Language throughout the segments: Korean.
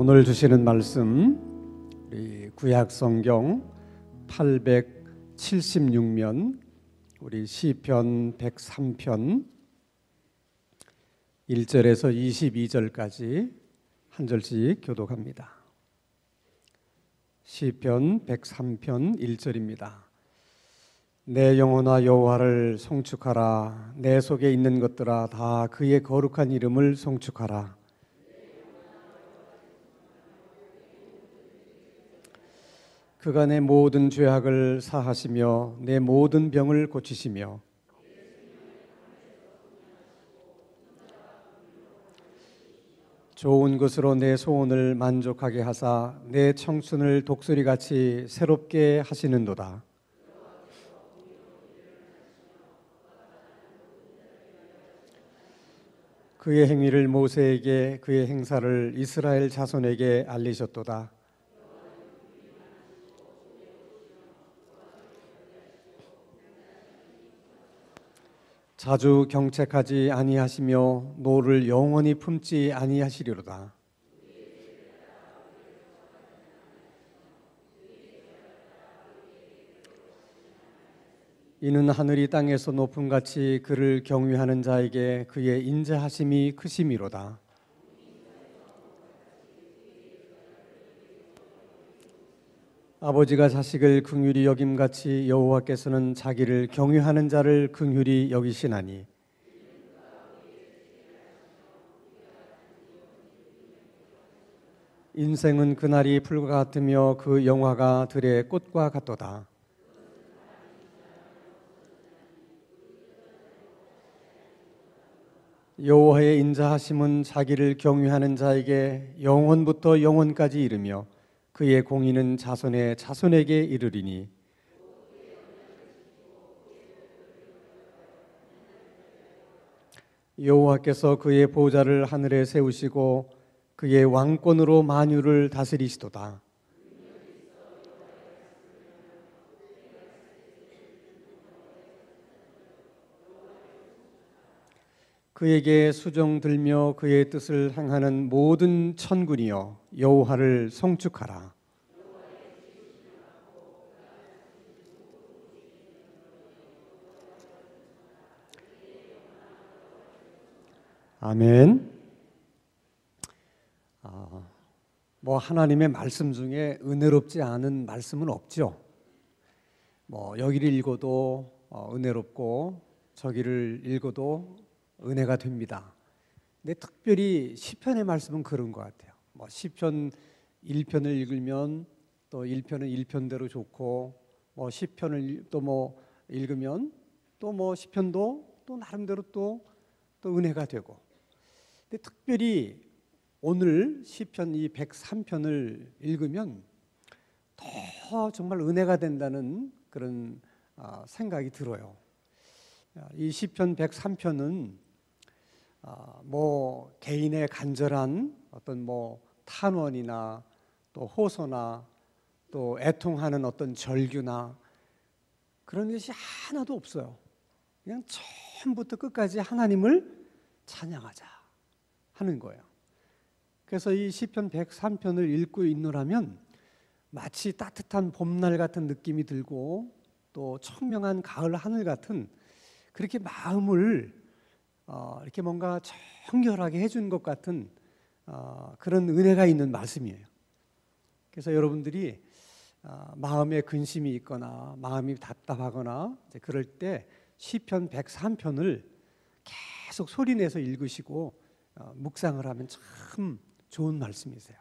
오늘 주시는 말씀 우리 구약 성경 876면 우리 시편 103편 1절에서 22절까지 한 절씩 교독합니다. 시편 103편 1절입니다. 내 영혼아 여호와를 송축하라. 내 속에 있는 것들아 다 그의 거룩한 이름을 송축하라. 그가 내 모든 죄악을 사하시며 내 모든 병을 고치시며 좋은 것으로 내 소원을 만족하게 하사 내 청춘을 독수리같이 새롭게 하시는도다. 그의 행위를 모세에게 그의 행사를 이스라엘 자손에게 알리셨도다. 자주 경책하지 아니하시며 노를 영원히 품지 아니하시리로다. 이는 하늘이 땅에서 높음같이 그를 경외하는 자에게 그의 인자하심이 크심이로다. 아버지가 자식을 긍휼히 여김같이 여호와께서는 자기를 경외하는 자를 긍휼히 여기시나니 인생은 그날이 풀과 같으며 그 영화가 들의 꽃과 같도다. 여호와의 인자하심은 자기를 경외하는 자에게 영원부터 영원까지 이르며 그의 공의는 자손의 자손에게 이르리니 여호와께서 그의 보좌를 하늘에 세우시고 그의 왕권으로 만유를 다스리시도다. 그에게 수종 들며 그의 뜻을 행하는 모든 천군이여 여호와를 송축하라. 아멘. 하나님의 말씀 중에 은혜롭지 않은 말씀은 없죠. 여기를 읽어도 은혜롭고 저기를 읽어도 은혜가 됩니다. 근데 특별히 시편의 말씀은 그런 것 같아요. 시편 1편을 읽으면 또 1편은 1편대로 좋고 시편을 또 읽으면 또 시편도 또 나름대로 또 은혜가 되고. 근데 특별히 오늘 시편 이 103편을 읽으면 더 정말 은혜가 된다는 그런 생각이 들어요. 이 시편 103편은 개인의 간절한 어떤 탄원이나 또 호소나 또 애통하는 어떤 절규나 그런 것이 하나도 없어요. 그냥 처음부터 끝까지 하나님을 찬양하자 하는 거예요. 그래서 이 시편 103편을 읽고 있노라면 마치 따뜻한 봄날 같은 느낌이 들고 또 청명한 가을 하늘 같은 그렇게 마음을 이렇게 뭔가 정결하게 해준 것 같은 그런 은혜가 있는 말씀이에요. 그래서 여러분들이 마음에 근심이 있거나 마음이 답답하거나 그럴 때 시편 103편을 계속 소리내서 읽으시고 묵상을 하면 참 좋은 말씀이세요.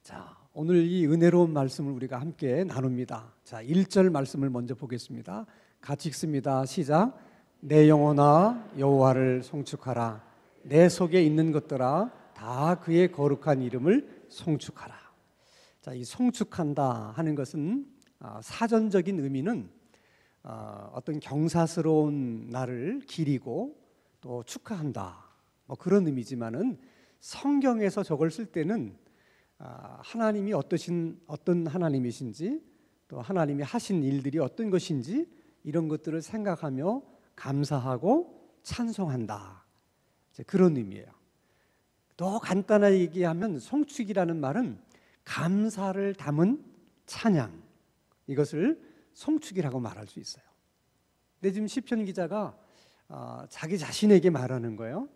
자, 오늘 이 은혜로운 말씀을 우리가 함께 나눕니다. 자, 1절 말씀을 먼저 보겠습니다. 같이 읽습니다. 시작. 내 영혼아 여호와를 송축하라. 내 속에 있는 것들아 다 그의 거룩한 이름을 송축하라. 자, 이 송축한다 하는 것은 사전적인 의미는 어떤 경사스러운 날을 기리고 또 축하한다 그런 의미지만은 성경에서 저걸 쓸 때는 하나님이 어떤 하나님이신지 또 하나님이 하신 일들이 어떤 것인지 이런 것들을 생각하며 감사하고 찬송한다 그런 의미예요. 더 간단하게 얘기하면 송축이라는 말은 감사를 담은 찬양, 이것을 송축이라고 말할 수 있어요. 근데 지금 시편 기자가 자기 자신에게 말하는 거예요.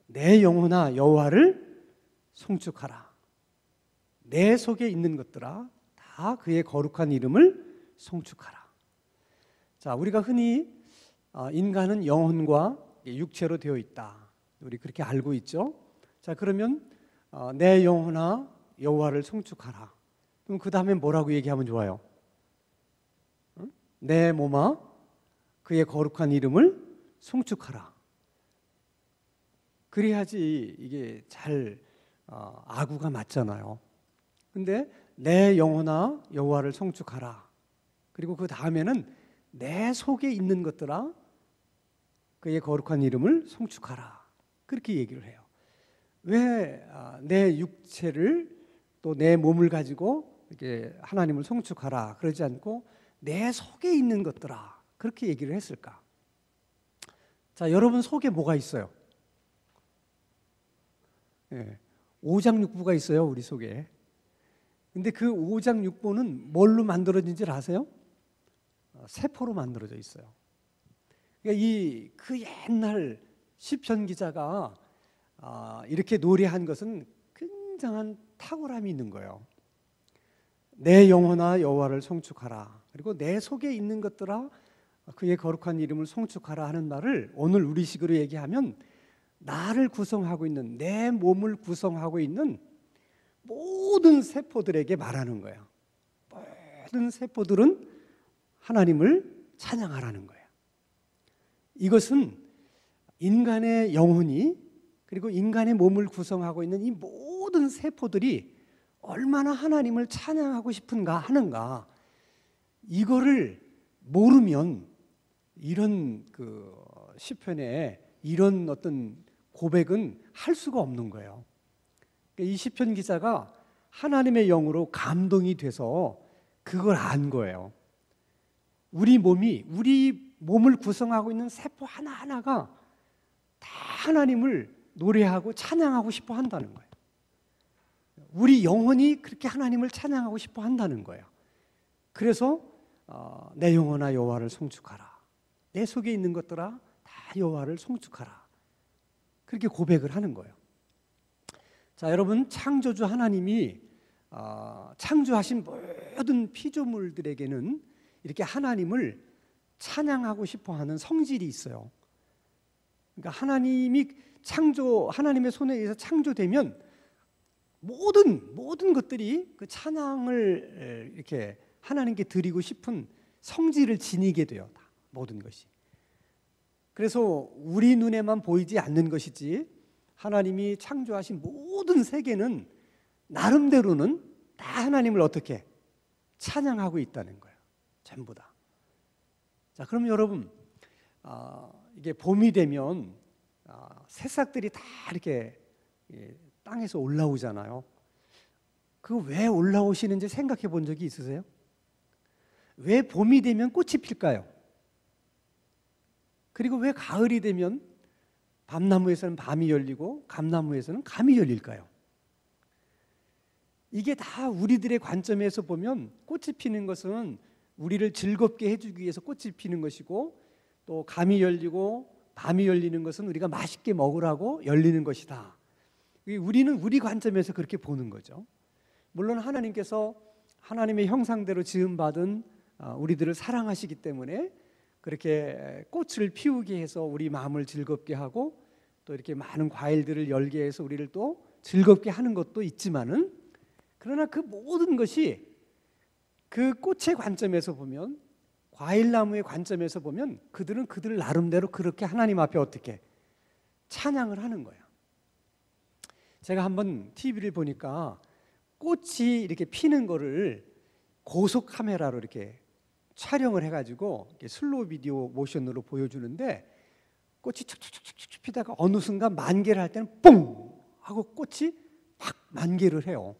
내 영혼아 여호와를 송축하라. 내 속에 있는 것들아 다 그의 거룩한 이름을 송축하라. 자, 우리가 흔히 인간은 영혼과 육체로 되어 있다. 우리 그렇게 알고 있죠. 자, 그러면 내 영혼아 여호와를 송축하라. 그럼 그 다음에 뭐라고 얘기하면 좋아요? 내 몸아 그의 거룩한 이름을 송축하라. 그래야지 이게 잘 아구가 맞잖아요. 근데 내 영혼아 여호와를 송축하라. 그리고 그 다음에는 내 속에 있는 것들아 그의 거룩한 이름을 송축하라. 그렇게 얘기를 해요. 왜 내 육체를 또 내 몸을 가지고 이렇게 하나님을 송축하라 그러지 않고 내 속에 있는 것들아 그렇게 얘기를 했을까? 자, 여러분 속에 뭐가 있어요? 네, 오장육부가 있어요, 우리 속에. 근데 그 오장육부는 뭘로 만들어진지 아세요? 세포로 만들어져 있어요. 그러니까 그 옛날 시편 기자가 이렇게 노래한 것은 굉장한 탁월함이 있는 거예요. 내 영혼아 여호와를 송축하라. 그리고 내 속에 있는 것들아 그의 거룩한 이름을 송축하라 하는 말을 오늘 우리식으로 얘기하면 나를 구성하고 있는, 내 몸을 구성하고 있는 모든 세포들에게 말하는 거예요. 모든 세포들은 하나님을 찬양하라는 거예요. 이것은 인간의 영혼이 그리고 인간의 몸을 구성하고 있는 이 모든 세포들이 얼마나 하나님을 찬양하고 싶은가 하는가, 이거를 모르면 이런 시편에 이런 어떤 고백은 할 수가 없는 거예요. 이 시편 기자가 하나님의 영으로 감동이 돼서 그걸 안 거예요. 우리 몸을 구성하고 있는 세포 하나하나가 다 하나님을 노래하고 찬양하고 싶어 한다는 거예요. 우리 영혼이 그렇게 하나님을 찬양하고 싶어 한다는 거예요. 그래서 내 영혼아 여호와를 송축하라. 내 속에 있는 것들아 다 여호와를 송축하라. 그렇게 고백을 하는 거예요. 자, 여러분, 창조주 하나님이 창조하신 모든 피조물들에게는 이렇게 하나님을 찬양하고 싶어하는 성질이 있어요. 그러니까 하나님의 손에 의해서 창조되면 모든 것들이 그 찬양을 이렇게 하나님께 드리고 싶은 성질을 지니게 돼요. 다, 모든 것이. 그래서 우리 눈에만 보이지 않는 것이지 하나님이 창조하신 모든 세계는 나름대로는 다 하나님을 어떻게 찬양하고 있다는 거예요. 전부 다. 자, 그럼 여러분, 이게 봄이 되면 새싹들이 다 이렇게 땅에서 올라오잖아요. 그 왜 올라오시는지 생각해 본 적이 있으세요? 왜 봄이 되면 꽃이 필까요? 그리고 왜 가을이 되면 밤나무에서는 밤이 열리고 감나무에서는 감이 열릴까요? 이게 다 우리들의 관점에서 보면 꽃이 피는 것은 우리를 즐겁게 해주기 위해서 꽃이 피는 것이고, 또 감이 열리고 밤이 열리는 것은 우리가 맛있게 먹으라고 열리는 것이다. 우리는 우리 관점에서 그렇게 보는 거죠. 물론 하나님께서 하나님의 형상대로 지음받은 우리들을 사랑하시기 때문에 그렇게 꽃을 피우게 해서 우리 마음을 즐겁게 하고 또 이렇게 많은 과일들을 열게 해서 우리를 또 즐겁게 하는 것도 있지만은, 그러나 그 모든 것이 그 꽃의 관점에서 보면, 과일나무의 관점에서 보면 그들은 그들 나름대로 그렇게 하나님 앞에 어떻게 찬양을 하는 거예요. 제가 한번 TV를 보니까 꽃이 이렇게 피는 거를 고속 카메라로 이렇게 촬영을 해가지고 이렇게 슬로우 비디오 모션으로 보여주는데, 꽃이 촉촉촉촉 피다가 어느 순간 만개를 할 때는 뽕 하고 꽃이 막 만개를 해요.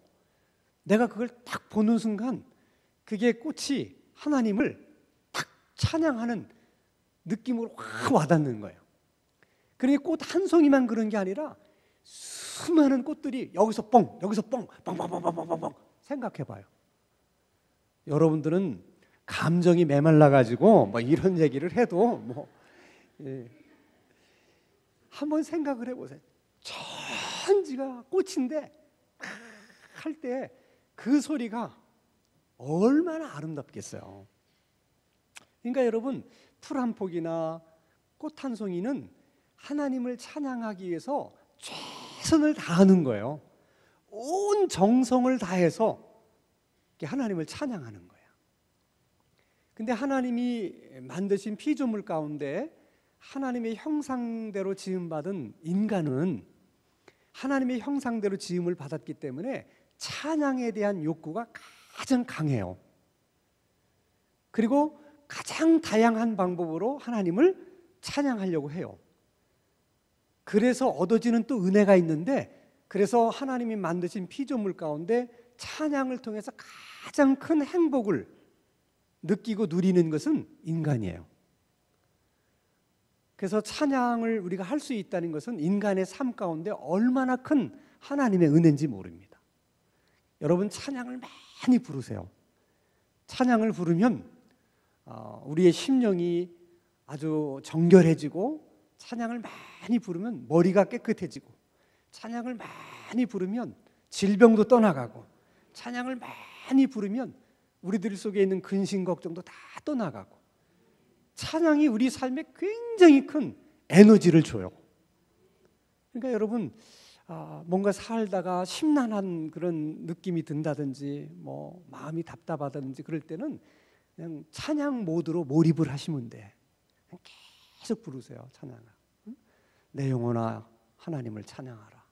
내가 그걸 딱 보는 순간 그게 꽃이 하나님을 딱 찬양하는 느낌으로 확 와닿는 거예요. 그러니까 꽃 한 송이만 그런 게 아니라 수많은 꽃들이 여기서 뻥, 여기서 뻥, 뻥뻥뻥뻥뻥뻥. 생각해봐요. 여러분들은 감정이 메말라가지고 뭐 이런 얘기를 해도 뭐 한번 생각을 해보세요. 천지가 꽃인데 할 때 그 소리가 얼마나 아름답겠어요. 그러니까 여러분, 풀 한 폭이나 꽃 한 송이는 하나님을 찬양하기 위해서 최선을 다하는 거예요. 온 정성을 다해서 하나님을 찬양하는 거예요. 근데 하나님이 만드신 피조물 가운데 하나님의 형상대로 지음받은 인간은 하나님의 형상대로 지음을 받았기 때문에 찬양에 대한 욕구가 가장 강해요. 그리고 가장 다양한 방법으로 하나님을 찬양하려고 해요. 그래서 얻어지는 또 은혜가 있는데, 그래서 하나님이 만드신 피조물 가운데 찬양을 통해서 가장 큰 행복을 느끼고 누리는 것은 인간이에요. 그래서 찬양을 우리가 할 수 있다는 것은 인간의 삶 가운데 얼마나 큰 하나님의 은혜인지 모릅니다. 여러분, 찬양을 많이 부르세요. 찬양을 부르면 우리의 심령이 아주 정결해지고, 찬양을 많이 부르면 머리가 깨끗해지고, 찬양을 많이 부르면 질병도 떠나가고, 찬양을 많이 부르면 우리들 속에 있는 근심 걱정도 다 떠나가고, 찬양이 우리 삶에 굉장히 큰 에너지를 줘요. 그러니까 여러분, 뭔가 살다가 심란한 그런 느낌이 든다든지 뭐 마음이 답답하다든지 그럴 때는 그냥 찬양 모드로 몰입을 하시면 돼. 그냥 계속 부르세요, 찬양을. 내 영혼아 하나님을 찬양하라.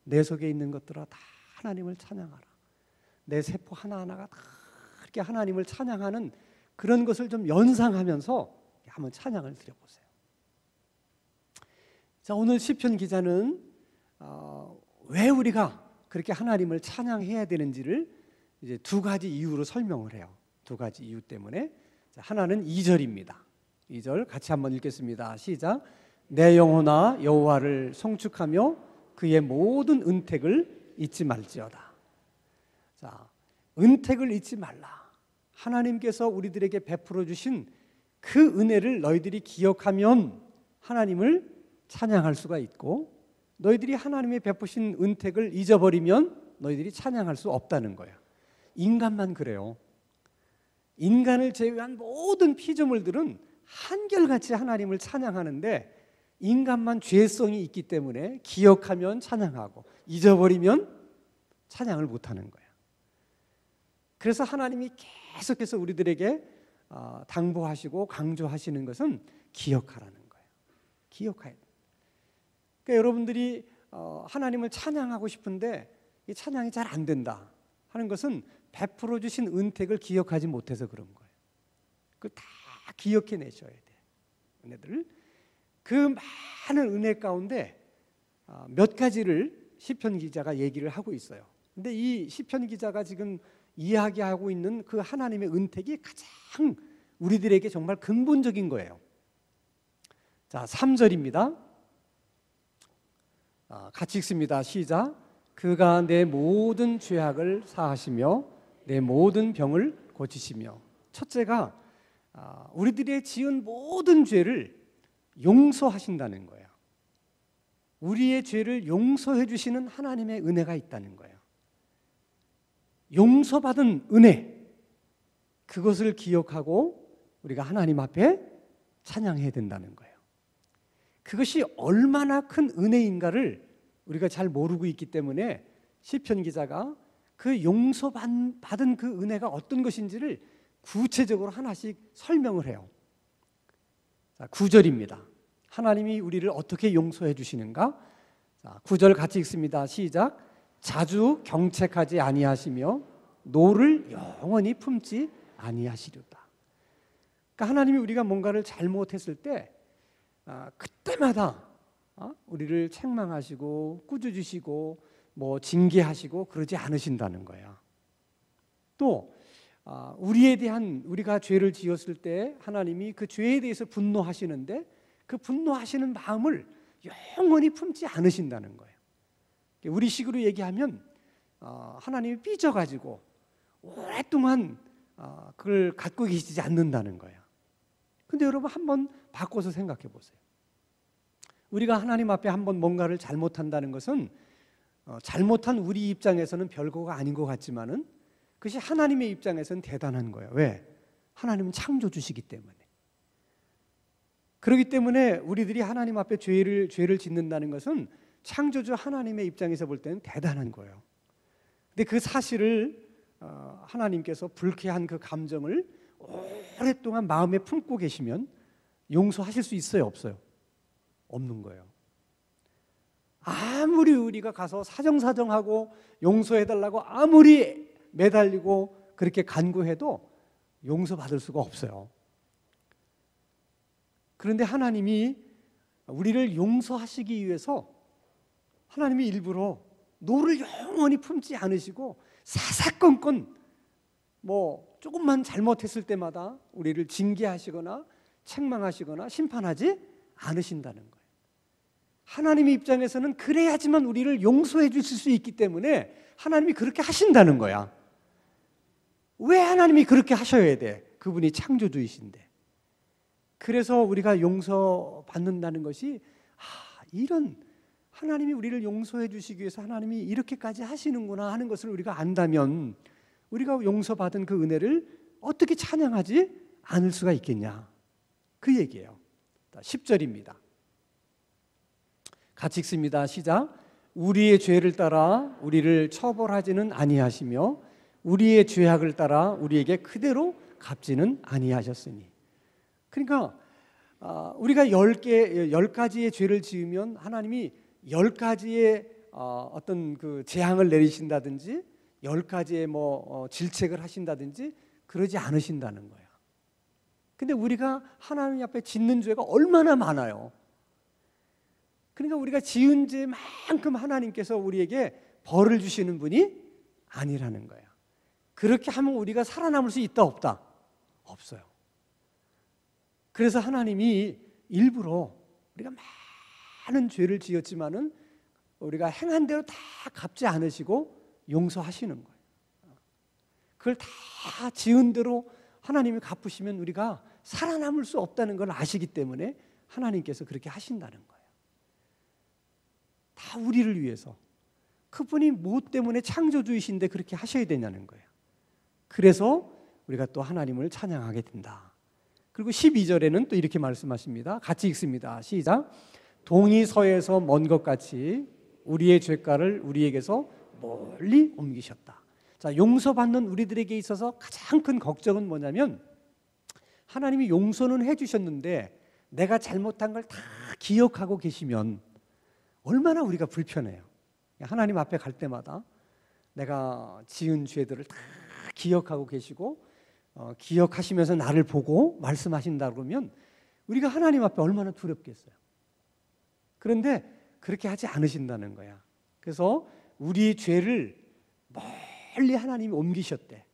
내 속에 있는 것들아 다 하나님을 찬양하라. 내 세포 하나하나가 다 이렇게 하나님을 찬양하는 그런 것을 좀 연상하면서 한번 찬양을 드려보세요. 자, 오늘 시편 기자는 왜 우리가 그렇게 하나님을 찬양해야 되는지를 이제 두 가지 이유로 설명을 해요. 두 가지 이유 때문에. 자, 하나는 2절입니다. 2절 같이 한번 읽겠습니다. 시작. 내 영혼아 여호와를 송축하며 그의 모든 은택을 잊지 말지어다. 자, 은택을 잊지 말라. 하나님께서 우리들에게 베풀어 주신 그 은혜를 너희들이 기억하면 하나님을 찬양할 수가 있고, 너희들이 하나님의 베푸신 은택을 잊어버리면 너희들이 찬양할 수 없다는 거야. 인간만 그래요. 인간을 제외한 모든 피조물들은 한결같이 하나님을 찬양하는데, 인간만 죄성이 있기 때문에 기억하면 찬양하고 잊어버리면 찬양을 못하는 거야. 그래서 하나님이 계속해서 우리들에게 당부하시고 강조하시는 것은 기억하라는 거예요. 기억해야 돼. 그러니까 여러분들이 하나님을 찬양하고 싶은데 이 찬양이 잘 안 된다 하는 것은 베풀어 주신 은택을 기억하지 못해서 그런 거예요. 그걸 다 기억해 내셔야 돼. 은혜들. 그 많은 은혜 가운데 몇 가지를 시편 기자가 얘기를 하고 있어요. 근데 이 시편 기자가 지금 이야기하고 있는 그 하나님의 은택이 가장 우리들에게 정말 근본적인 거예요. 자, 3절입니다. 같이 읽습니다. 시작. 그가 내 모든 죄악을 사하시며 내 모든 병을 고치시며. 첫째가 우리들의 지은 모든 죄를 용서하신다는 거예요. 우리의 죄를 용서해 주시는 하나님의 은혜가 있다는 거예요. 용서받은 은혜, 그것을 기억하고 우리가 하나님 앞에 찬양해야 된다는 거예요. 그것이 얼마나 큰 은혜인가를 우리가 잘 모르고 있기 때문에 시편 기자가 그 용서받은 그 은혜가 어떤 것인지를 구체적으로 하나씩 설명을 해요. 자, 9절입니다. 하나님이 우리를 어떻게 용서해 주시는가? 자, 9절 같이 읽습니다. 시작. 자주 경책하지 아니하시며 노를 영원히 품지 아니하시리로다. 그러니까 하나님이 우리가 뭔가를 잘못했을 때 그때마다 우리를 책망하시고 꾸짖으시고 뭐 징계하시고 그러지 않으신다는 거야. 또 우리에 대한, 우리가 죄를 지었을 때 하나님이 그 죄에 대해서 분노하시는데 그 분노하시는 마음을 영원히 품지 않으신다는 거예요. 우리 식으로 얘기하면 하나님이 삐져가지고 오랫동안 그걸 갖고 계시지 않는다는 거예요. 근데 여러분 한번 바꿔서 생각해 보세요. 우리가 하나님 앞에 한번 뭔가를 잘못한다는 것은 잘못한 우리 입장에서는 별거가 아닌 것 같지만은 그것이 하나님의 입장에서는 대단한 거예요. 왜? 하나님은 창조주시기 때문에. 그렇기 때문에 우리들이 하나님 앞에 죄를 짓는다는 것은 창조주 하나님의 입장에서 볼 때는 대단한 거예요. 근데 그 사실을 하나님께서 불쾌한 그 감정을 오랫동안 마음에 품고 계시면 용서하실 수 있어요, 없어요? 없는 거예요. 아무리 우리가 가서 사정사정하고 용서해달라고 아무리 매달리고 그렇게 간구해도 용서받을 수가 없어요. 그런데 하나님이 우리를 용서하시기 위해서 하나님이 일부러 노를 영원히 품지 않으시고 사사건건 조금만 잘못했을 때마다 우리를 징계하시거나 책망하시거나 심판하지 않으신다는 거예요. 하나님의 입장에서는 그래야지만 우리를 용서해 주실 수 있기 때문에 하나님이 그렇게 하신다는 거야. 왜 하나님이 그렇게 하셔야 돼? 그분이 창조주이신데. 그래서 우리가 용서받는다는 것이 이런 하나님이 우리를 용서해 주시기 위해서 하나님이 이렇게까지 하시는구나 하는 것을 우리가 안다면 우리가 용서받은 그 은혜를 어떻게 찬양하지 않을 수가 있겠냐, 그 얘기예요. 10절입니다. 같이 읽습니다. 시작. 우리의 죄를 따라 우리를 처벌하지는 아니하시며 우리의 죄악을 따라 우리에게 그대로 갚지는 아니하셨으니. 그러니까 우리가 10가지의 죄를 지으면 하나님이 10가지의 어떤 그 재앙을 내리신다든지 10가지의 질책을 하신다든지 그러지 않으신다는 거야. 근데 우리가 하나님 앞에 짓는 죄가 얼마나 많아요. 그러니까 우리가 지은 죄만큼 하나님께서 우리에게 벌을 주시는 분이 아니라는 거야. 그렇게 하면 우리가 살아남을 수 있다 없다? 없어요. 그래서 하나님이 일부러 우리가 많은 죄를 지었지만은 우리가 행한 대로 다 갚지 않으시고 용서하시는 거예요. 그걸 다 지은 대로 하나님이 갚으시면 우리가 살아남을 수 없다는 걸 아시기 때문에 하나님께서 그렇게 하신다는 거예요. 다 우리를 위해서. 그분이 뭐 때문에 창조주이신데 그렇게 하셔야 되냐는 거예요. 그래서 우리가 또 하나님을 찬양하게 된다. 그리고 12절에는 또 이렇게 말씀하십니다. 같이 읽습니다. 시작. 동이 서에서 먼 것 같이 우리의 죄가를 우리에게서 멀리 옮기셨다. 자, 용서받는 우리들에게 있어서 가장 큰 걱정은 뭐냐면 하나님이 용서는 해주셨는데 내가 잘못한 걸 다 기억하고 계시면 얼마나 우리가 불편해요. 하나님 앞에 갈 때마다 내가 지은 죄들을 다 기억하고 계시고 기억하시면서 나를 보고 말씀하신다 그러면 우리가 하나님 앞에 얼마나 두렵겠어요. 그런데 그렇게 하지 않으신다는 거야. 그래서 우리의 죄를 멀리 하나님이 옮기셨대.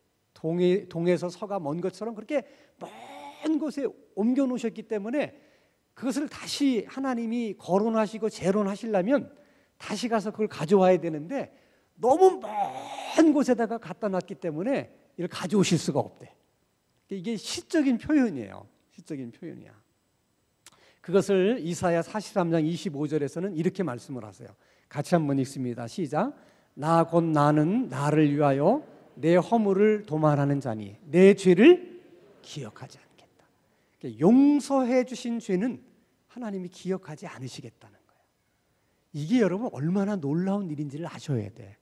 동에서 서가 먼 것처럼 그렇게 먼 곳에 옮겨 놓으셨기 때문에 그것을 다시 하나님이 거론하시고 재론하시려면 다시 가서 그걸 가져와야 되는데 너무 먼 곳에다가 갖다 놨기 때문에 이걸 가져오실 수가 없대. 이게 시적인 표현이에요. 시적인 표현이야. 그것을 이사야 43장 25절에서는 이렇게 말씀을 하세요. 같이 한번 읽습니다. 시작. 나 곧 나는 나를 위하여 내 허물을 도말하는 자니 내 죄를 기억하지 않겠다. 용서해 주신 죄는 하나님이 기억하지 않으시겠다는 거예요. 이게 여러분 얼마나 놀라운 일인지를 아셔야 돼.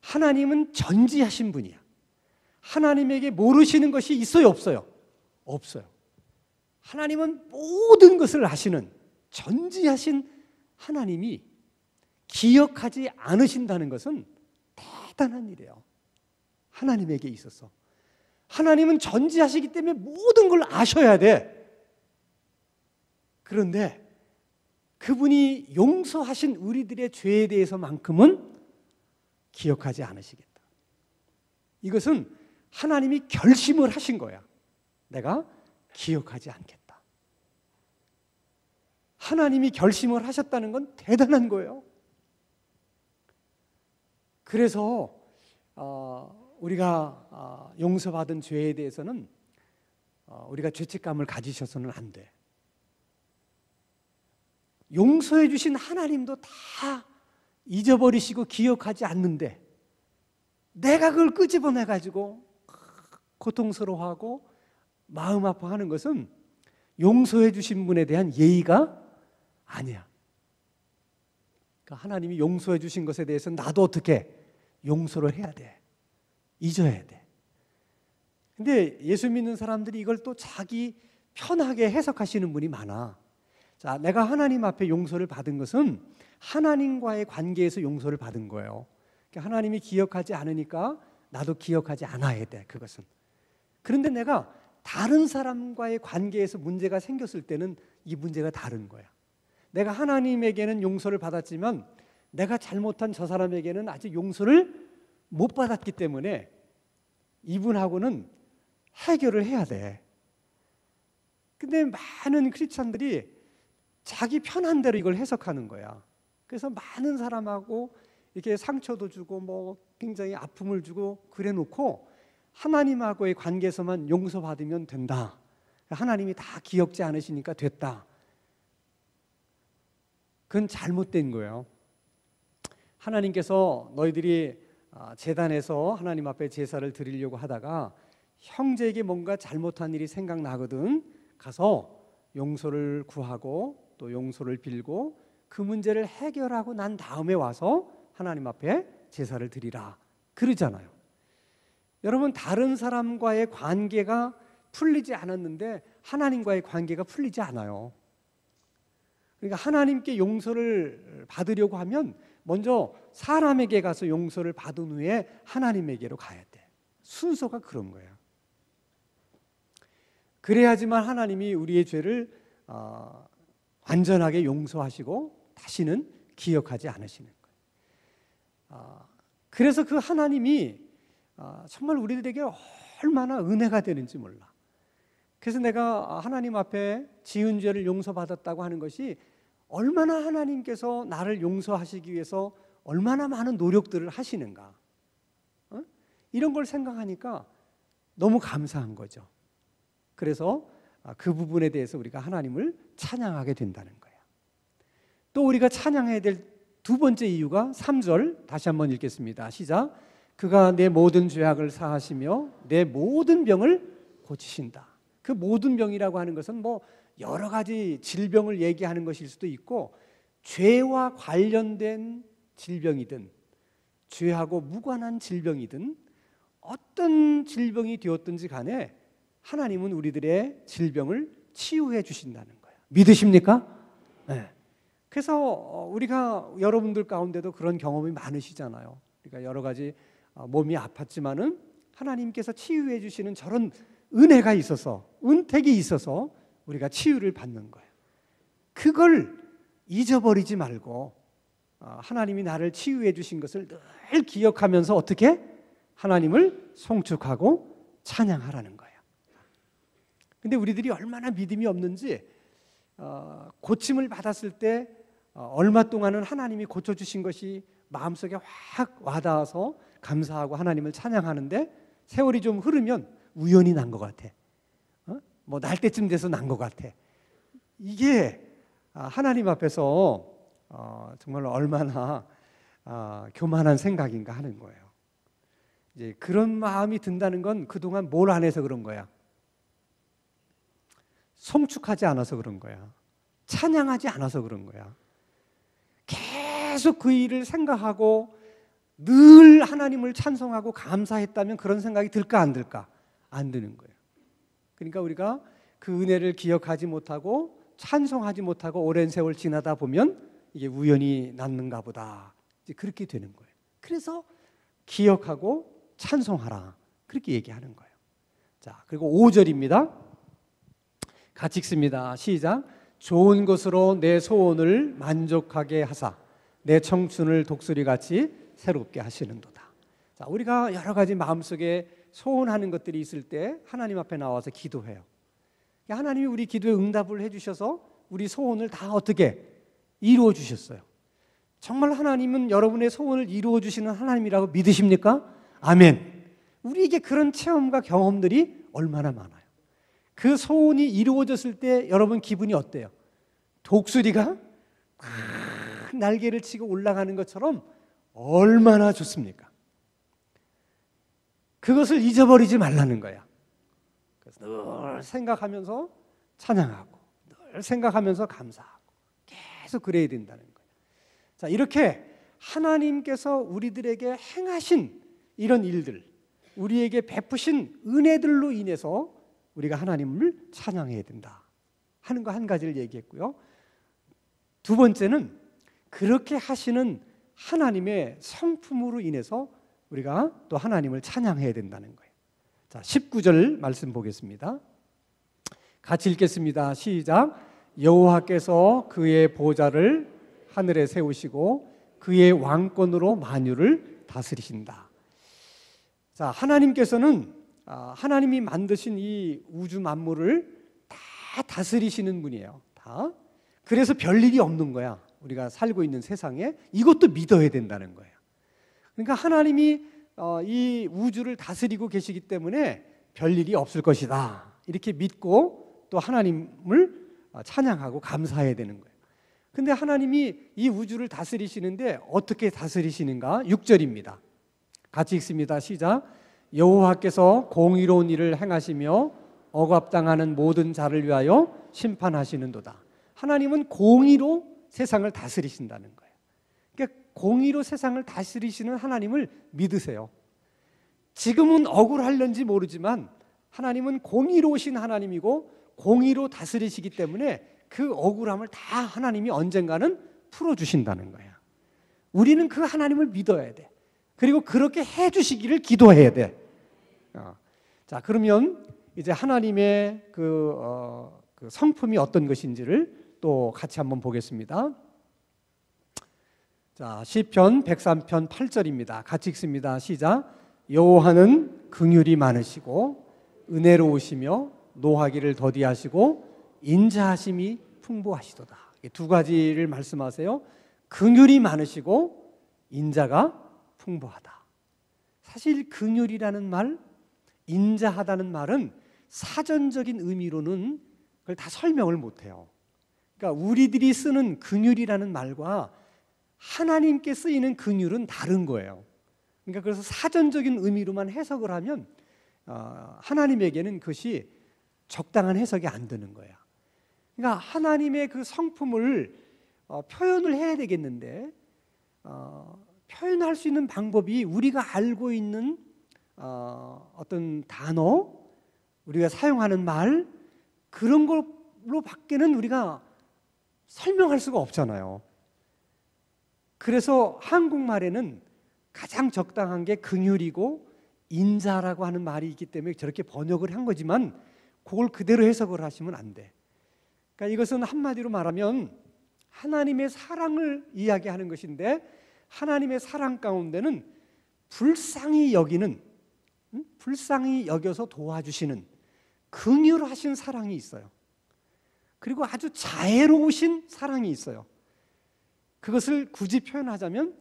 하나님은 전지하신 분이야. 하나님에게 모르시는 것이 있어요, 없어요? 없어요. 하나님은 모든 것을 아시는 전지하신 하나님이 기억하지 않으신다는 것은 대단한 일이에요. 하나님에게 있어서. 하나님은 전지하시기 때문에 모든 걸 아셔야 돼. 그런데 그분이 용서하신 우리들의 죄에 대해서만큼은 기억하지 않으시겠다. 이것은 하나님이 결심을 하신 거야. 내가 기억하지 않겠다. 하나님이 결심을 하셨다는 건 대단한 거예요. 그래서 우리가 용서받은 죄에 대해서는 우리가 죄책감을 가지셔서는 안 돼. 용서해 주신 하나님도 다 잊어버리시고 기억하지 않는데 내가 그걸 끄집어내 가지고 고통스러워하고 마음 아파하는 것은 용서해 주신 분에 대한 예의가 아니야. 그러니까 하나님이 용서해 주신 것에 대해서 나도 어떻게 용서를 해야 돼. 잊어야 돼. 근데 예수 믿는 사람들이 이걸 또 자기 편하게 해석하시는 분이 많아. 자, 내가 하나님 앞에 용서를 받은 것은 하나님과의 관계에서 용서를 받은 거예요. 그러니까 하나님이 기억하지 않으니까 나도 기억하지 않아야 돼, 그것은. 그런데 내가 다른 사람과의 관계에서 문제가 생겼을 때는 이 문제가 다른 거야. 내가 하나님에게는 용서를 받았지만 내가 잘못한 저 사람에게는 아직 용서를 못 받았기 때문에 이분하고는 해결을 해야 돼. 근데 많은 크리스찬들이 자기 편한 대로 이걸 해석하는 거야. 그래서 많은 사람하고 이렇게 상처도 주고 뭐 굉장히 아픔을 주고 그래 놓고 하나님하고의 관계에서만 용서받으면 된다. 하나님이 다 기억지 않으시니까 됐다. 그건 잘못된 거예요. 하나님께서 너희들이 제단에서 하나님 앞에 제사를 드리려고 하다가 형제에게 뭔가 잘못한 일이 생각나거든 가서 용서를 구하고 또 용서를 빌고 그 문제를 해결하고 난 다음에 와서 하나님 앞에 제사를 드리라 그러잖아요. 여러분, 다른 사람과의 관계가 풀리지 않았는데 하나님과의 관계가 풀리지 않아요. 그러니까 하나님께 용서를 받으려고 하면 먼저 사람에게 가서 용서를 받은 후에 하나님에게로 가야 돼. 순서가 그런 거예요. 그래야지만 하나님이 우리의 죄를 완전하게 용서하시고 다시는 기억하지 않으시는 거예요. 그래서 그 하나님이 정말 우리들에게 얼마나 은혜가 되는지 몰라. 그래서 내가 하나님 앞에 지은 죄를 용서받았다고 하는 것이 얼마나 하나님께서 나를 용서하시기 위해서 얼마나 많은 노력들을 하시는가. 이런 걸 생각하니까 너무 감사한 거죠. 그래서 그 부분에 대해서 우리가 하나님을 찬양하게 된다는 거예요. 또 우리가 찬양해야 될 두 번째 이유가 3절 다시 한번 읽겠습니다. 시작. 그가 내 모든 죄악을 사하시며 내 모든 병을 고치신다. 그 모든 병이라고 하는 것은 뭐 여러 가지 질병을 얘기하는 것일 수도 있고 죄와 관련된 질병이든 죄하고 무관한 질병이든 어떤 질병이 되었든지 간에 하나님은 우리들의 질병을 치유해 주신다는 거예요. 믿으십니까? 네. 그래서 우리가 여러분들 가운데도 그런 경험이 많으시잖아요. 그러니까 여러 가지 몸이 아팠지만은 하나님께서 치유해 주시는 저런 은혜가 있어서 은택이 있어서 우리가 치유를 받는 거예요. 그걸 잊어버리지 말고 하나님이 나를 치유해 주신 것을 늘 기억하면서 어떻게 하나님을 송축하고 찬양하라는 거예요. 근데 우리들이 얼마나 믿음이 없는지 고침을 받았을 때 얼마 동안은 하나님이 고쳐주신 것이 마음속에 확 와닿아서 감사하고 하나님을 찬양하는데 세월이 좀 흐르면 우연히 난 것 같아. 뭐 날 때쯤 돼서 난 것 같아. 이게 하나님 앞에서 정말 얼마나 교만한 생각인가 하는 거예요. 이제 그런 마음이 든다는 건 그동안 뭘 안 해서 그런 거야. 송축하지 않아서 그런 거야. 찬양하지 않아서 그런 거야. 계속 그 일을 생각하고 늘 하나님을 찬송하고 감사했다면 그런 생각이 들까 안 들까? 안 드는 거예요. 그러니까 우리가 그 은혜를 기억하지 못하고 찬송하지 못하고 오랜 세월 지나다 보면 이게 우연히 났는가 보다. 이제 그렇게 되는 거예요. 그래서 기억하고 찬송하라. 그렇게 얘기하는 거예요. 자, 그리고 5절입니다. 같이 읽습니다. 시작. 좋은 것으로 내 소원을 만족하게 하사 내 청춘을 독수리같이 새롭게 하시는도다. 자, 우리가 여러 가지 마음속에 소원하는 것들이 있을 때 하나님 앞에 나와서 기도해요. 하나님이 우리 기도에 응답을 해주셔서 우리 소원을 다 어떻게 이루어 주셨어요. 정말 하나님은 여러분의 소원을 이루어 주시는 하나님이라고 믿으십니까? 아멘. 우리에게 그런 체험과 경험들이 얼마나 많아요. 그 소원이 이루어졌을 때 여러분 기분이 어때요? 독수리가 날개를 치고 올라가는 것처럼 얼마나 좋습니까? 그것을 잊어버리지 말라는 거야. 그래서 늘 생각하면서 찬양하고, 늘 생각하면서 감사하고, 계속 그래야 된다는 거예요. 자, 이렇게 하나님께서 우리들에게 행하신 이런 일들, 우리에게 베푸신 은혜들로 인해서 우리가 하나님을 찬양해야 된다 하는 거 한 가지를 얘기했고요. 두 번째는 그렇게 하시는 하나님의 성품으로 인해서 우리가 또 하나님을 찬양해야 된다는 거예요. 자, 19절 말씀 보겠습니다. 같이 읽겠습니다. 시작. 여호와께서 그의 보좌를 하늘에 세우시고 그의 왕권으로 만유를 다스리신다. 자, 하나님께서는 하나님이 만드신 이 우주 만물을 다 다스리시는 분이에요. 다. 그래서 별일이 없는 거야. 우리가 살고 있는 세상에. 이것도 믿어야 된다는 거예요. 그러니까 하나님이 이 우주를 다스리고 계시기 때문에 별일이 없을 것이다. 이렇게 믿고 또 하나님을 찬양하고 감사해야 되는 거예요. 근데 하나님이 이 우주를 다스리시는데 어떻게 다스리시는가? 6절입니다. 같이 읽습니다. 시작. 여호와께서 공의로운 일을 행하시며 억압당하는 모든 자를 위하여 심판하시는도다. 하나님은 공의로 세상을 다스리신다는 거예요. 그러니까 공의로 세상을 다스리시는 하나님을 믿으세요. 지금은 억울할런지 모르지만 하나님은 공의로우신 하나님이고 공의로 다스리시기 때문에 그 억울함을 다 하나님이 언젠가는 풀어주신다는 거야. 우리는 그 하나님을 믿어야 돼. 그리고 그렇게 해주시기를 기도해야 돼. 자, 그러면 이제 하나님의 그 성품이 어떤 것인지를 또 같이 한번 보겠습니다. 자, 시편 103편 8절입니다. 같이 읽습니다. 시작. 여호와는 긍휼이 많으시고 은혜로우시며 노하기를 더디하시고 인자하심이 풍부하시도다. 두 가지를 말씀하세요. 긍휼이 많으시고 인자가 풍부하다. 사실 긍휼이라는 말, 인자하다는 말은 사전적인 의미로는 그걸 다 설명을 못해요. 그러니까 우리들이 쓰는 긍휼이라는 말과 하나님께 쓰이는 긍휼은 다른 거예요. 그러니까 그래서 사전적인 의미로만 해석을 하면 하나님에게는 그것이 적당한 해석이 안 되는 거야. 그러니까 하나님의 그 성품을 표현을 해야 되겠는데 표현할 수 있는 방법이 우리가 알고 있는 어떤 단어, 우리가 사용하는 말, 그런 걸로 밖에는 우리가 설명할 수가 없잖아요. 그래서 한국말에는 가장 적당한 게 긍휼이고 인자라고 하는 말이 있기 때문에 저렇게 번역을 한 거지만 그걸 그대로 해석을 하시면 안 돼. 그러니까 이것은 한마디로 말하면 하나님의 사랑을 이야기하는 것인데 하나님의 사랑 가운데는 불쌍히 여겨서 도와주시는 긍휼하신 사랑이 있어요. 그리고 아주 자애로우신 사랑이 있어요. 그것을 굳이 표현하자면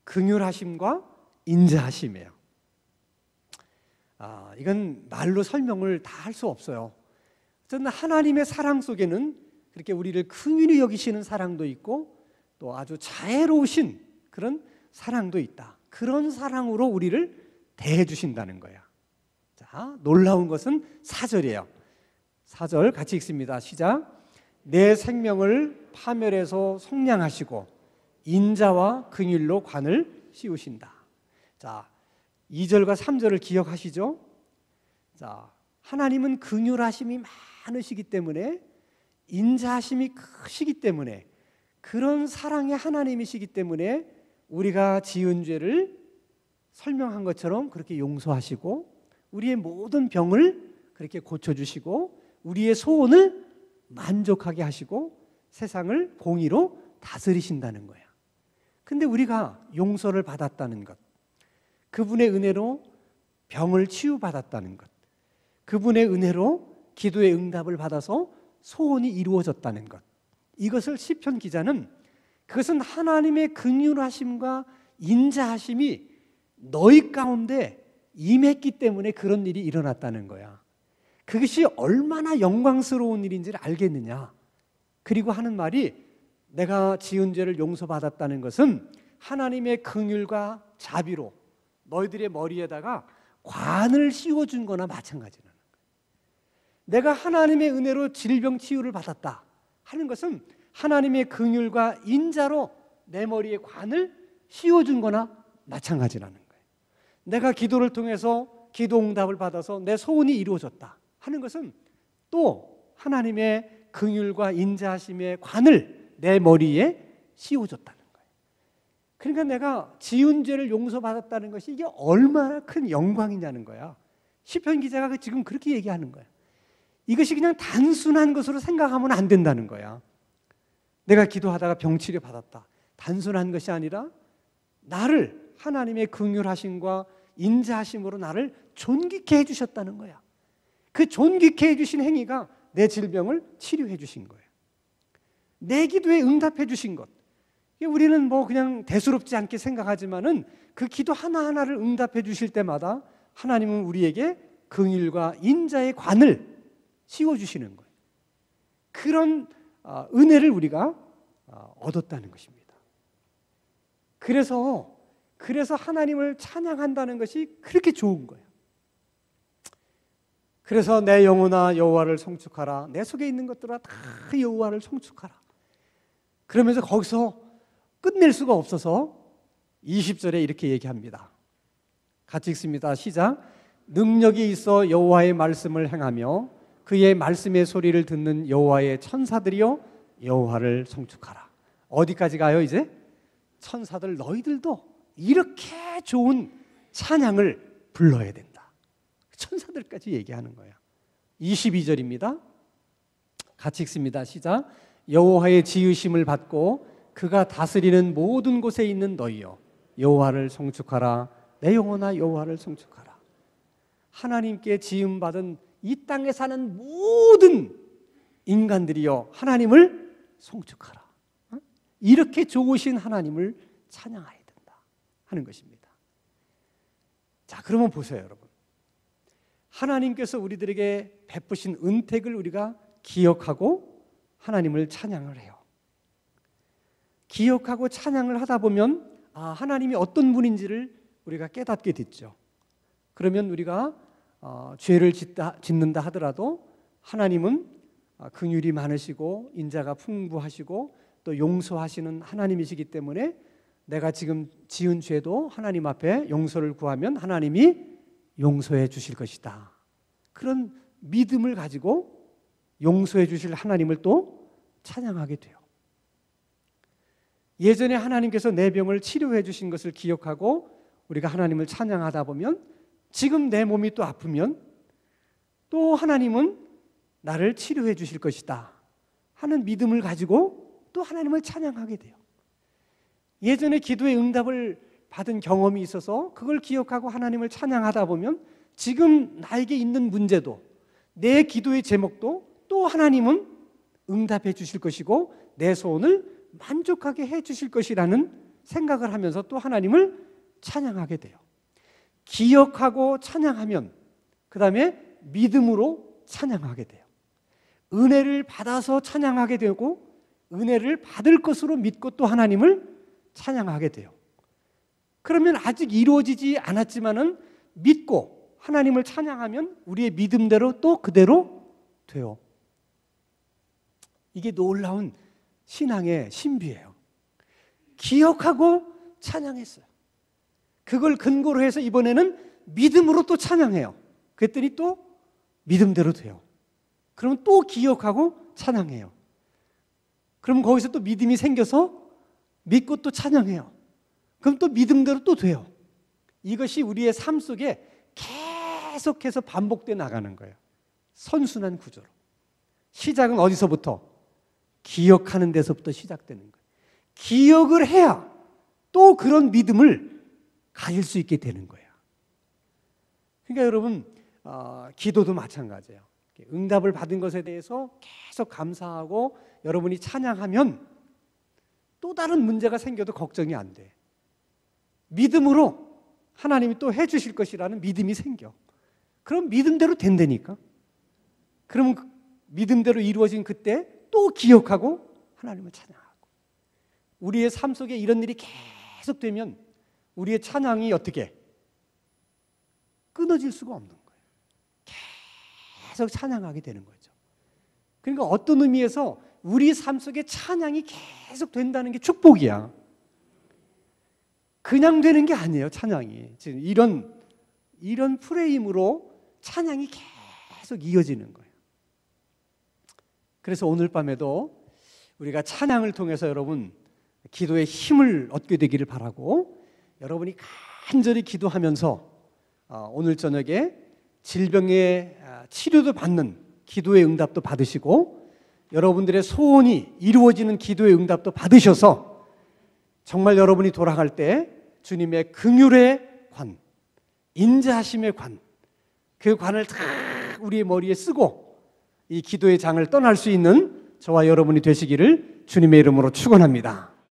긍휼하심과 인자하심이에요. 이건 말로 설명을 다 할 수 없어요. 저는 하나님의 사랑 속에는 그렇게 우리를 긍휼히 여기시는 사랑도 있고 또 아주 자애로우신 그런 사랑도 있다. 그런 사랑으로 우리를 대해 주신다는 거야. 자, 놀라운 것은 4절이에요. 4절 같이 읽습니다. 시작. 내 생명을 파멸해서 속량하시고 인자와 긍휼로 관을 씌우신다. 자, 2절과 3절을 기억하시죠? 자, 하나님은 긍휼하심이 많으시기 때문에 인자하심이 크시기 때문에 그런 사랑의 하나님이시기 때문에 우리가 지은 죄를 설명한 것처럼 그렇게 용서하시고 우리의 모든 병을 그렇게 고쳐주시고 우리의 소원을 만족하게 하시고 세상을 공의로 다스리신다는 거야. 근데 우리가 용서를 받았다는 것, 그분의 은혜로 병을 치유받았다는 것, 그분의 은혜로 기도의 응답을 받아서 소원이 이루어졌다는 것, 이것을 시편 기자는 그것은 하나님의 긍휼하심과 인자하심이 너희 가운데 임했기 때문에 그런 일이 일어났다는 거야. 그것이 얼마나 영광스러운 일인지를 알겠느냐. 그리고 하는 말이 내가 지은 죄를 용서받았다는 것은 하나님의 긍휼과 자비로 너희들의 머리에다가 관을 씌워준 거나 마찬가지라는 거예요. 내가 하나님의 은혜로 질병 치유를 받았다 하는 것은 하나님의 긍휼과 인자로 내 머리에 관을 씌워준 거나 마찬가지라는 거예요. 내가 기도를 통해서 기도 응답을 받아서 내 소원이 이루어졌다 하는 것은 또 하나님의 긍휼과 인자하심의 관을 내 머리에 씌워줬다는 거예요. 그러니까 내가 지은 죄를 용서받았다는 것이 이게 얼마나 큰 영광이냐는 거야. 시편 기자가 지금 그렇게 얘기하는 거야. 이것이 그냥 단순한 것으로 생각하면 안 된다는 거야. 내가 기도하다가 병치료 받았다. 단순한 것이 아니라 나를 하나님의 긍휼하심과 인자하심으로 나를 존귀케 해주셨다는 거야. 그 존귀케 해주신 행위가 내 질병을 치료해 주신 거예요. 내 기도에 응답해 주신 것. 우리는 뭐 그냥 대수롭지 않게 생각하지만은 그 기도 하나하나를 응답해 주실 때마다 하나님은 우리에게 긍휼과 인자의 관을 씌워 주시는 거예요. 그런 은혜를 우리가 얻었다는 것입니다. 그래서 하나님을 찬양한다는 것이 그렇게 좋은 거예요. 그래서 내 영혼아 여호와를 송축하라. 내 속에 있는 것들아 다 여호와를 송축하라. 그러면서 거기서 끝낼 수가 없어서 20절에 이렇게 얘기합니다. 같이 읽습니다. 시작. 능력이 있어 여호와의 말씀을 행하며 그의 말씀의 소리를 듣는 여호와의 천사들이여 여호와를 송축하라. 어디까지 가요 이제? 천사들 너희들도 이렇게 좋은 찬양을 불러야 된다. 천사들까지 얘기하는 거야. 22절입니다. 같이 읽습니다. 시작. 여호와의 지으심을 받고 그가 다스리는 모든 곳에 있는 너희여 여호와를 송축하라. 내 영혼아 여호와를 송축하라. 하나님께 지음받은 이 땅에 사는 모든 인간들이여 하나님을 송축하라. 이렇게 좋으신 하나님을 찬양해야 된다 하는 것입니다. 자, 그러면 보세요 여러분. 하나님께서 우리들에게 베푸신 은택을 우리가 기억하고 하나님을 찬양을 해요. 기억하고 찬양을 하다 보면 하나님이 어떤 분인지를 우리가 깨닫게 됐죠. 그러면 우리가 죄를 짓는다 하더라도 하나님은 긍휼이 많으시고 인자가 풍부하시고 또 용서하시는 하나님이시기 때문에 내가 지금 지은 죄도 하나님 앞에 용서를 구하면 하나님이 용서해 주실 것이다. 그런 믿음을 가지고 용서해 주실 하나님을 또 찬양하게 돼요. 예전에 하나님께서 내 병을 치료해 주신 것을 기억하고 우리가 하나님을 찬양하다 보면 지금 내 몸이 또 아프면 또 하나님은 나를 치료해 주실 것이다 하는 믿음을 가지고 또 하나님을 찬양하게 돼요. 예전에 기도의 응답을 받은 경험이 있어서 그걸 기억하고 하나님을 찬양하다 보면 지금 나에게 있는 문제도 내 기도의 제목도 또 하나님은 응답해 주실 것이고 내 소원을 만족하게 해 주실 것이라는 생각을 하면서 또 하나님을 찬양하게 돼요. 기억하고 찬양하면 그 다음에 믿음으로 찬양하게 돼요. 은혜를 받아서 찬양하게 되고 은혜를 받을 것으로 믿고 또 하나님을 찬양하게 돼요. 그러면 아직 이루어지지 않았지만은 믿고 하나님을 찬양하면 우리의 믿음대로 또 그대로 돼요. 이게 놀라운 신앙의 신비예요. 기억하고 찬양했어요. 그걸 근거로 해서 이번에는 믿음으로 또 찬양해요. 그랬더니 또 믿음대로 돼요. 그러면 또 기억하고 찬양해요. 그럼 거기서 또 믿음이 생겨서 믿고 또 찬양해요. 그럼 또 믿음대로 또 돼요. 이것이 우리의 삶 속에 계속해서 반복돼 나가는 거예요. 선순환 구조로. 시작은 어디서부터? 기억하는 데서부터 시작되는 거예요. 기억을 해야 또 그런 믿음을 가질 수 있게 되는 거예요. 그러니까 여러분 기도도 마찬가지예요. 응답을 받은 것에 대해서 계속 감사하고 여러분이 찬양하면 또 다른 문제가 생겨도 걱정이 안 돼. 믿음으로 하나님이 또 해주실 것이라는 믿음이 생겨. 그럼 믿음대로 된다니까. 그러면 믿음대로 이루어진 그때 또 기억하고 하나님을 찬양하고. 우리의 삶 속에 이런 일이 계속되면 우리의 찬양이 어떻게 끊어질 수가 없는 거예요. 계속 찬양하게 되는 거죠. 그러니까 어떤 의미에서 우리 삶 속에 찬양이 계속 된다는 게 축복이야. 그냥 되는 게 아니에요, 찬양이. 지금 이런 프레임으로 찬양이 계속 이어지는 거예요. 그래서 오늘 밤에도 우리가 찬양을 통해서 여러분 기도의 힘을 얻게 되기를 바라고, 여러분이 간절히 기도하면서 오늘 저녁에 질병의 치료도 받는 기도의 응답도 받으시고, 여러분들의 소원이 이루어지는 기도의 응답도 받으셔서 정말 여러분이 돌아갈 때 주님의 긍휼의 관, 인자하심의 관, 그 관을 다 우리의 머리에 쓰고 이 기도의 장을 떠날 수 있는 저와 여러분이 되시기를 주님의 이름으로 축원합니다.